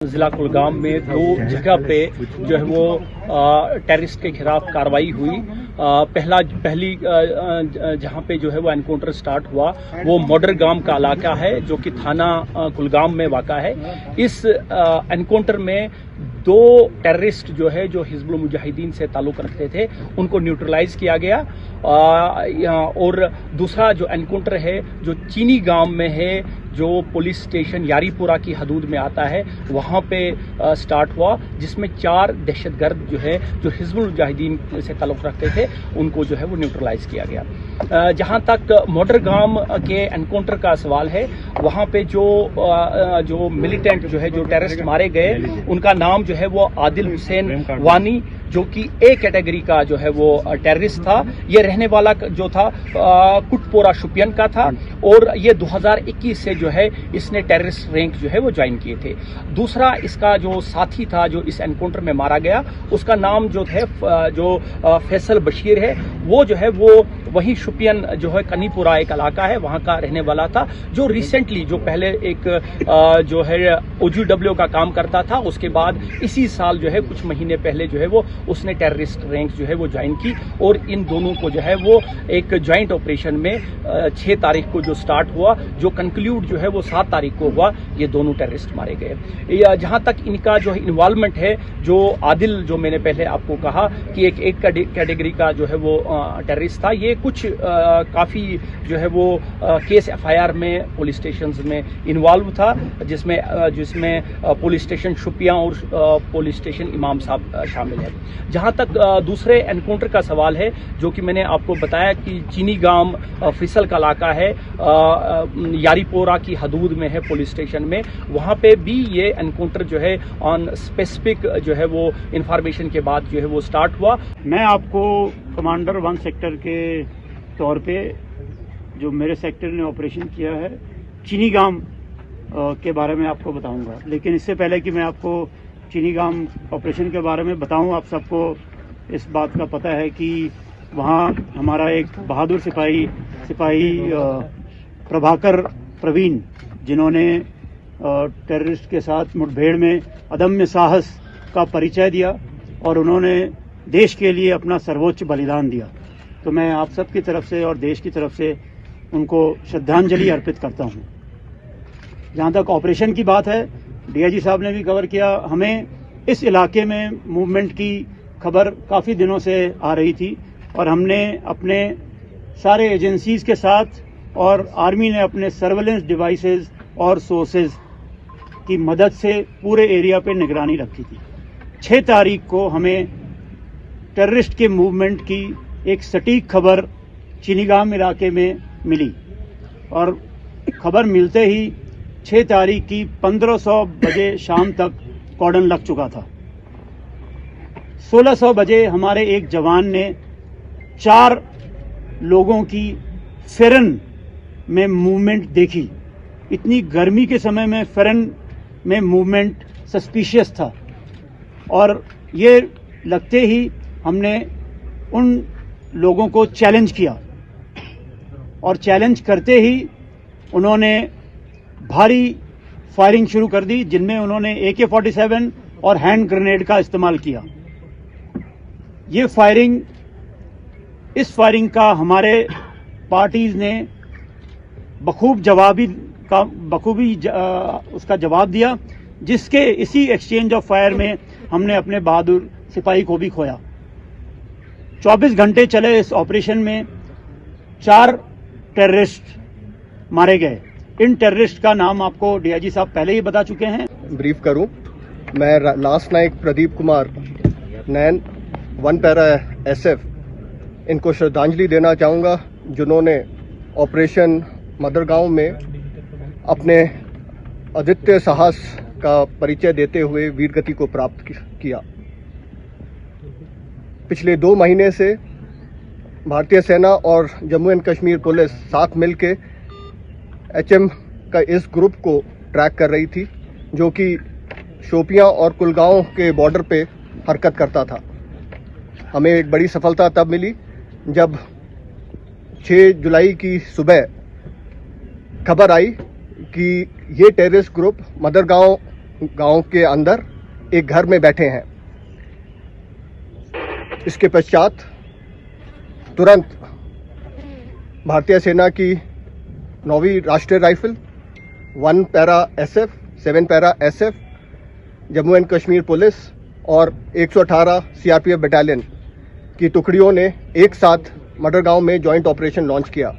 जिला कुलगाम में दो जगह पे जो है वो टेररिस्ट के खिलाफ कार्रवाई हुई। पहली जहां पे जो है वो एनकाउंटर स्टार्ट हुआ वो मॉडर गांव का इलाका है जो कि थाना कुलगाम में वाक़ा है। इस एनकाउंटर में दो टेररिस्ट जो है जो हिजबुल मुजाहिदीन से ताल्लुक रखते थे उनको न्यूट्रलाइज किया गया। और दूसरा जो एनकाउंटर है जो चीनी गांव में है जो पुलिस स्टेशन यारीपुरा की हदूद में आता है वहां पे स्टार्ट हुआ, जिसमें 4 दहशतगर्द जो है जो हिजबुल मुजाहिदीन से ताल्लुक रखते थे उनको जो है वो न्यूट्रलाइज किया गया। जहां तक मॉडर गांव के एनकाउंटर का सवाल है वहां पे जो मिलिटेंट जो है जो टेररिस्ट मारे गए उनका नाम जो है वो आदिल हुसैन वानी जो कि ए कैटेगरी का जो है वो टेररिस्ट था। ये रहने वाला जो था कुटपोरा शुपियन का था और ये 2021 से जो है इसने टेररिस्ट रैंक जो है वो ज्वाइन किए थे। दूसरा इसका जो साथी था जो इस एनकाउंटर में मारा गया उसका नाम जो है जो फैसल बशीर है, वो जो है वो वही शुपियन जो है कनीपुरा एक इलाका है वहां का रहने वाला था, जो रिसेंटली जो पहले एक जो है OGW का काम करता था, उसके बाद इसी साल जो है कुछ महीने पहले जो है वो उसने टेररिस्ट रैंक जो है वो ज्वाइन की और इन दोनों को जो है वो एक ज्वाइंट ऑपरेशन में 6 तारीख को जो स्टार्ट हुआ जो कंक्लूड जो है वो 7 तारीख को हुआ। ये दोनों टेररिस्ट मारे गए। जहां तक इनका जो इन्वॉल्वमेंट है, जो आदिल जो मैंने पहले आपको कहा कि एक कैटेगरी का जो है वो टेररिस्ट था, ये कुछ काफी जो है वो केस FIR में पुलिस स्टेशन में इन्वॉल्व था, जिसमें पुलिस स्टेशन शुपिया और पुलिस स्टेशन इमाम साहब शामिल है। जहां तक दूसरे एनकाउंटर का सवाल है जो कि मैंने आपको बताया कि चीनी गांव फिसल का इलाका है, यारीपोरा की हदूद में है पुलिस स्टेशन में, वहां पे भी ये एनकाउंटर जो है ऑन स्पेसिफिक जो है वो इंफॉर्मेशन के बाद जो है वो स्टार्ट हुआ। मैं आपको कमांडर 1 सेक्टर के तौर पे जो मेरे सेक्टर ने ऑपरेशन किया है चीनी गांव के बारे में आपको बताऊंगा। लेकिन इससे पहले कि मैं आपको चीनी गांव ऑपरेशन के बारे में बताऊं, आप सबको इस बात का पता है कि वहां हमारा एक बहादुर सिपाही प्रभाकर प्रवीण, जिन्होंने टेररिस्ट के साथ मुठभेड़ में अदम्य साहस का परिचय दिया और उन्होंने देश के लिए अपना सर्वोच्च बलिदान दिया, तो मैं आप सब की तरफ से और देश की तरफ से उनको श्रद्धांजलि अर्पित करता हूं। जहां तक ऑपरेशन की बात है, DIG साहब ने भी कवर किया। हमें इस इलाके में मूवमेंट की खबर काफ़ी दिनों से आ रही थी और हमने अपने सारे एजेंसीज के साथ और आर्मी ने अपने सर्वेलेंस डिवाइसेस और सोर्सेज की मदद से पूरे एरिया पे निगरानी रखी थी। 6 तारीख को हमें टेररिस्ट के मूवमेंट की एक सटीक खबर चीनीगाम इलाके में मिली और खबर मिलते ही 6 तारीख की 1500 बजे शाम तक कॉर्डन लग चुका था। 1600 बजे हमारे एक जवान ने 4 लोगों की फेरन में मूवमेंट देखी। इतनी गर्मी के समय में फेरन में मूवमेंट सस्पिशियस था और ये लगते ही हमने उन लोगों को चैलेंज किया और चैलेंज करते ही उन्होंने भारी फायरिंग शुरू कर दी, जिनमें उन्होंने AK-47 और हैंड ग्रेनेड का इस्तेमाल किया। इस फायरिंग का हमारे पार्टीज ने बखूबी उसका जवाब दिया, जिसके इसी एक्सचेंज ऑफ फायर में हमने अपने बहादुर सिपाही को भी खोया। 24 घंटे चले इस ऑपरेशन में 4 टेररिस्ट मारे गए। इन टेररिस्ट का नाम आपको DIG साहब पहले ही बता चुके हैं। ब्रीफ करूं, मैं लास्ट नाइक प्रदीप कुमार नैन 1 पैरा SF इनको श्रद्धांजलि देना चाहूँगा, जिन्होंने ऑपरेशन मदरगांव में अपने अद्वितीय साहस का परिचय देते हुए वीरगति को प्राप्त किया। पिछले 2 महीने से भारतीय सेना और जम्मू एंड कश्मीर पुलिस साथ मिलकर HM का इस ग्रुप को ट्रैक कर रही थी, जो कि शोपियां और कुलगांव के बॉर्डर पे हरकत करता था। हमें एक बड़ी सफलता तब मिली जब 6 जुलाई की सुबह खबर आई कि ये टेररिस्ट ग्रुप मदरगांव गांव के अंदर एक घर में बैठे हैं। इसके पश्चात तुरंत भारतीय सेना की 9वीं राष्ट्रीय rifle, 1 para SF, 7 para SF, Jammu and Kashmir police और 118 CRPF बटालियन की टुकड़ियों ने एक साथ मडर गांव में जॉइंट ऑपरेशन लॉन्च किया।